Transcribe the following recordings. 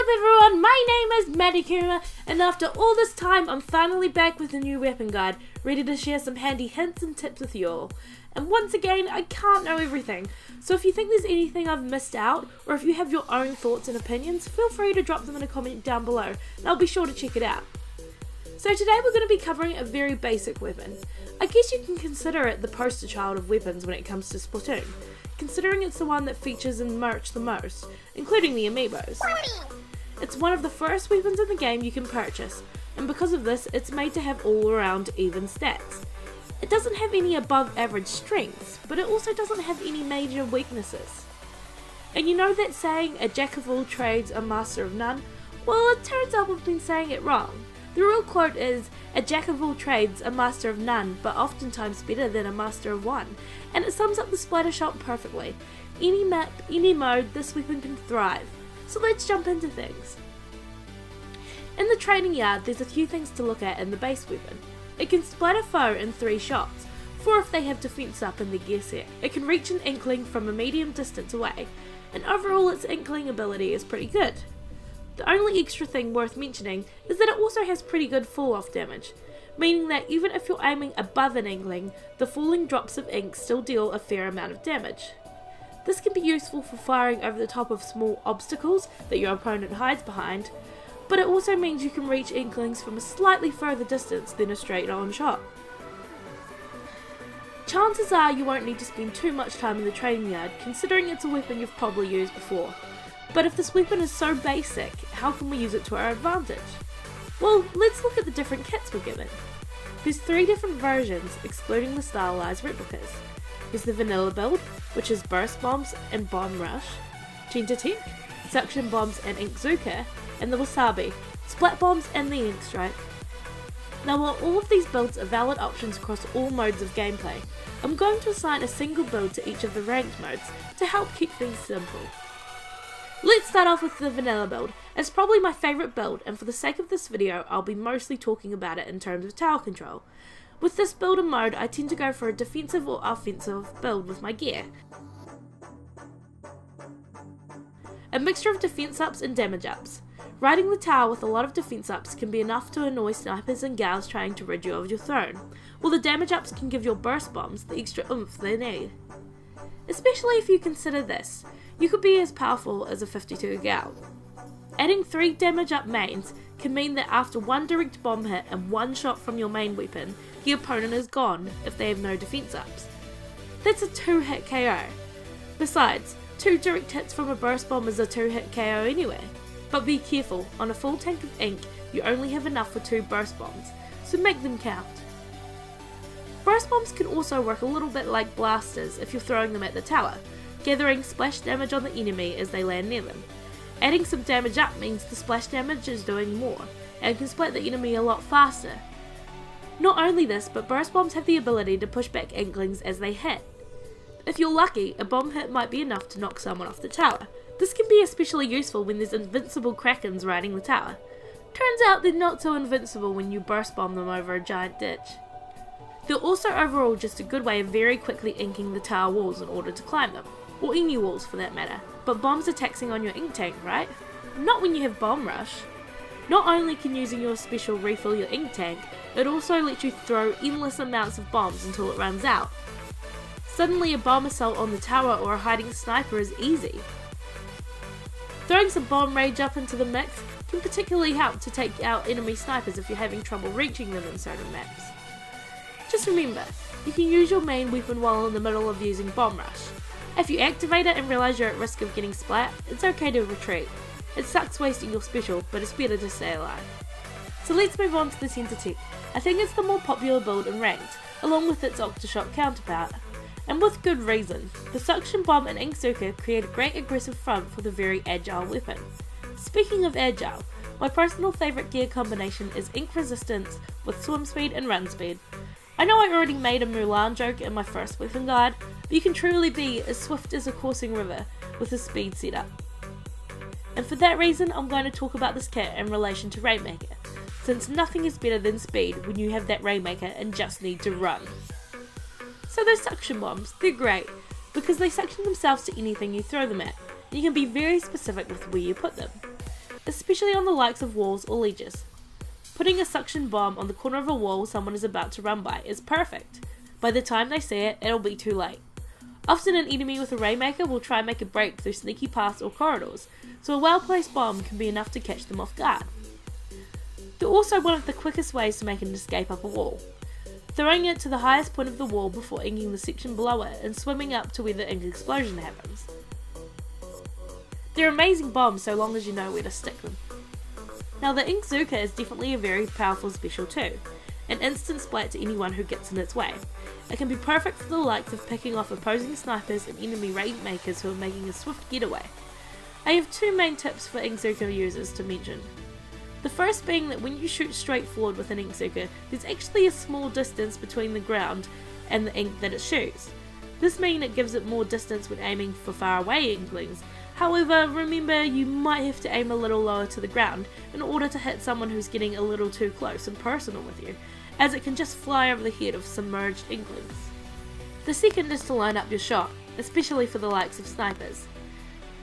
up everyone, my name is MadiKuma, and after all this time I'm finally back with a new weapon guide, ready to share some handy hints and tips with you all. And once again, I can't know everything, so if you think there's anything I've missed out, or if you have your own thoughts and opinions, feel free to drop them in a comment down below, and I'll be sure to check it out. So today we're going to be covering a very basic weapon. I guess you can consider it the poster child of weapons when it comes to Splatoon, considering it's the one that features in merch the most, including the amiibos. It's one of the first weapons in the game you can purchase, and because of this, it's made to have all around even stats. It doesn't have any above average strengths, but it also doesn't have any major weaknesses. And you know that saying, a jack of all trades, a master of none? Well, it turns out we've been saying it wrong. The real quote is, a jack of all trades, a master of none, but oftentimes better than a master of one, and it sums up the Splattershot perfectly. Any map, any mode, this weapon can thrive. So let's jump into things. In the training yard, there's a few things to look at in the base weapon. It can splat a foe in 3 shots, 4 if they have defense up in their gear set. It can reach an inkling from a medium distance away, and overall its inkling ability is pretty good. The only extra thing worth mentioning is that it also has pretty good fall-off damage, meaning that even if you're aiming above an inkling, the falling drops of ink still deal a fair amount of damage. This can be useful for firing over the top of small obstacles that your opponent hides behind, but it also means you can reach inklings from a slightly further distance than a straight-on shot. Chances are you won't need to spend too much time in the training yard, considering it's a weapon you've probably used before. But if this weapon is so basic, how can we use it to our advantage? Well, let's look at the different kits we're given. There's 3 different versions, excluding the stylized replicas. There's the vanilla build, which is burst bombs and bomb rush, Tech, suction bombs and Inkzooka, and the wasabi, splat bombs and the ink stripe. Now while all of these builds are valid options across all modes of gameplay, I'm going to assign a single build to each of the ranked modes to help keep things simple. Let's start off with the vanilla build. It's probably my favourite build, and for the sake of this video I'll be mostly talking about it in terms of tower control. With this build and mode I tend to go for a defensive or offensive build with my gear. A mixture of defense ups and damage ups. Riding the tower with a lot of defense ups can be enough to annoy snipers and gals trying to rid you of your throne, while the damage ups can give your burst bombs the extra oomph they need. Especially if you consider this, you could be as powerful as a 52 gal. Adding 3 damage up mains can mean that after 1 direct bomb hit and 1 shot from your main weapon, the opponent is gone if they have no defense ups. That's a 2-hit KO. Besides, 2 direct hits from a burst bomb is a 2-hit KO anyway. But be careful, on a full tank of ink, you only have enough for 2 burst bombs, so make them count. Burst bombs can also work a little bit like blasters if you're throwing them at the tower, gathering splash damage on the enemy as they land near them. Adding some damage up means the splash damage is doing more, and can splat the enemy a lot faster. Not only this, but burst bombs have the ability to push back inklings as they hit. If you're lucky, a bomb hit might be enough to knock someone off the tower. This can be especially useful when there's invincible krakens riding the tower. Turns out they're not so invincible when you burst bomb them over a giant ditch. They're also overall just a good way of very quickly inking the tower walls in order to climb them, or any walls for that matter, but bombs are taxing on your ink tank, right? Not when you have bomb rush. Not only can using your special refill your ink tank, it also lets you throw endless amounts of bombs until it runs out. Suddenly a bomb assault on the tower or a hiding sniper is easy. Throwing some bomb rage up into the mix can particularly help to take out enemy snipers if you're having trouble reaching them in certain maps. Just remember, you can use your main weapon while in the middle of using bomb rush. If you activate it and realise you're at risk of getting splat, it's okay to retreat. It sucks wasting your special, but it's better to stay alive. So let's move on to the Tech. I think it's the more popular build in ranked, along with its Octoshot counterpart. And with good reason. The suction bomb and Inkzooka create a great aggressive front for the very agile weapon. Speaking of agile, my personal favourite gear combination is ink resistance with swim speed and run speed. I know I already made a Mulan joke in my first weapon guide, but you can truly be as swift as a coursing river with a speed setup. And for that reason I'm going to talk about this kit in relation to Rainmaker, since nothing is better than speed when you have that Rainmaker and just need to run. So those suction bombs, they're great, because they suction themselves to anything you throw them at, and you can be very specific with where you put them. especially on the likes of walls or ledges. Putting a suction bomb on the corner of a wall someone is about to run by is perfect. By the time they see it, it'll be too late. Often an enemy with a Rainmaker will try and make a break through sneaky paths or corridors, so a well-placed bomb can be enough to catch them off guard. They're also one of the quickest ways to make an escape up a wall. Throwing it to the highest point of the wall before inking the section below it and swimming up to where the ink explosion happens. They're amazing bombs so long as you know where to stick them. Now the Inkzooka is definitely a very powerful special too, an instant splat to anyone who gets in its way. It can be perfect for the likes of picking off opposing snipers and enemy Rainmakers who are making a swift getaway. I have two main tips for Inkzooka users to mention. The first being that when you shoot straight forward with an Inkzooka, there's actually a small distance between the ground and the ink that it shoots. This means it gives it more distance when aiming for far away inklings. However, remember you might have to aim a little lower to the ground in order to hit someone who's getting a little too close and personal with you, as it can just fly over the head of submerged inklings. The second is to line up your shot, especially for the likes of snipers.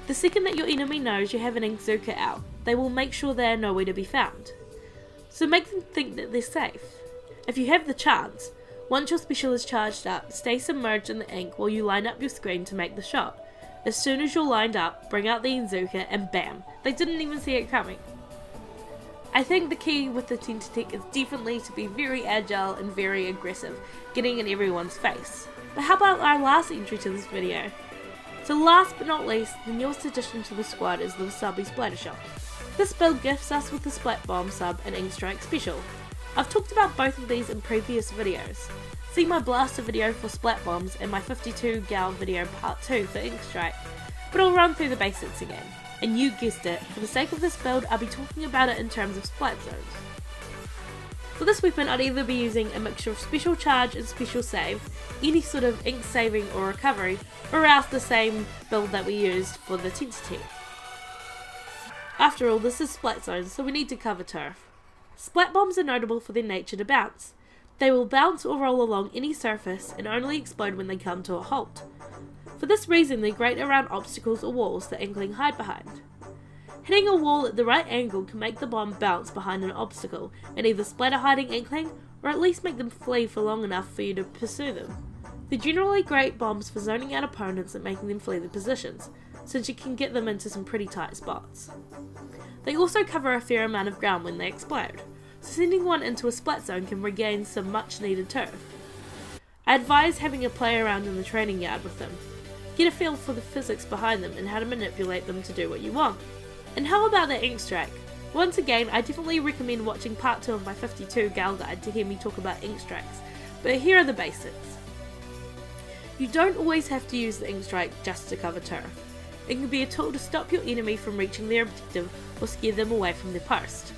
The second that your enemy knows you have an Inkzooka out, they will make sure they are nowhere to be found. So make them think that they're safe. If you have the chance, once your special is charged up, stay submerged in the ink while you line up your screen to make the shot. As soon as you're lined up, bring out the Inkzooka and bam, they didn't even see it coming. I think the key with the Tentatek is definitely to be very agile and very aggressive, getting in everyone's face. But how about our last entry to this video? So last but not least, the newest addition to the squad is the Wasabi Splattershot. This build gifts us with the Splat Bomb sub and Inkstrike special. I've talked about both of these in previous videos. See my blaster video for Splat Bombs and my 52 gal video part 2 for Inkstrike, but I'll run through the basics again. And you guessed it, for the sake of this build I'll be talking about it in terms of splat zones. For this weapon I'd either be using a mixture of special charge and special save, any sort of ink saving or recovery, or else the same build that we used for the Tentatek. After all, this is splat zones, so we need to cover turf. Splat bombs are notable for their nature to bounce. They will bounce or roll along any surface and only explode when they come to a halt. For this reason they're great around obstacles or walls that inkling hide behind. Hitting a wall at the right angle can make the bomb bounce behind an obstacle and either splat a hiding inkling or at least make them flee for long enough for you to pursue them. They're generally great bombs for zoning out opponents and making them flee the positions, since you can get them into some pretty tight spots. They also cover a fair amount of ground when they explode, so sending one into a splat zone can regain some much needed turf. I advise having a play around in the training yard with them. Get a feel for the physics behind them and how to manipulate them to do what you want. And how about the Inkstrike? Once again, I definitely recommend watching part 2 of my 52 gal guide to hear me talk about Inkstrikes, but here are the basics. You don't always have to use the Inkstrike just to cover turf. It can be a tool to stop your enemy from reaching their objective or scare them away from their post.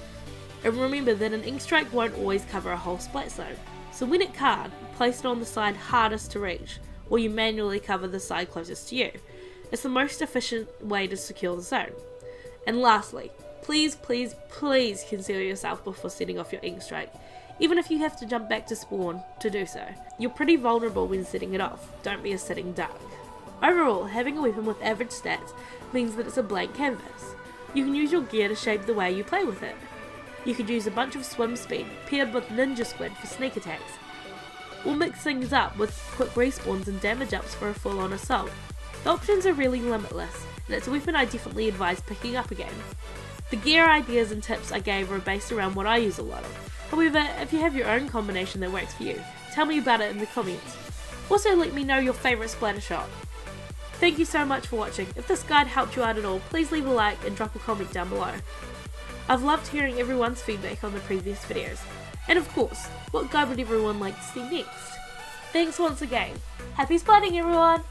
And remember that an Inkstrike won't always cover a whole splat zone, so when it can't, place it on the side hardest to reach, or you manually cover the side closest to you. It's the most efficient way to secure the zone. And lastly, please conceal yourself before setting off your Inkstrike, even if you have to jump back to spawn to do so. You're pretty vulnerable when setting it off, don't be a sitting duck. Overall, having a weapon with average stats means that it's a blank canvas. You can use your gear to shape the way you play with it. You could use a bunch of swim speed paired with ninja squid for sneak attacks, or mix things up with quick respawns and damage ups for a full-on assault. The options are really limitless, and it's a weapon I definitely advise picking up again. The gear ideas and tips I gave are based around what I use a lot of. However, if you have your own combination that works for you, tell me about it in the comments. Also let me know your favourite Splattershot. Thank you so much for watching. If this guide helped you out at all, please leave a like and drop a comment down below. I've loved hearing everyone's feedback on the previous videos. And of course, what guide would everyone like to see next? Thanks once again. Happy splatting everyone!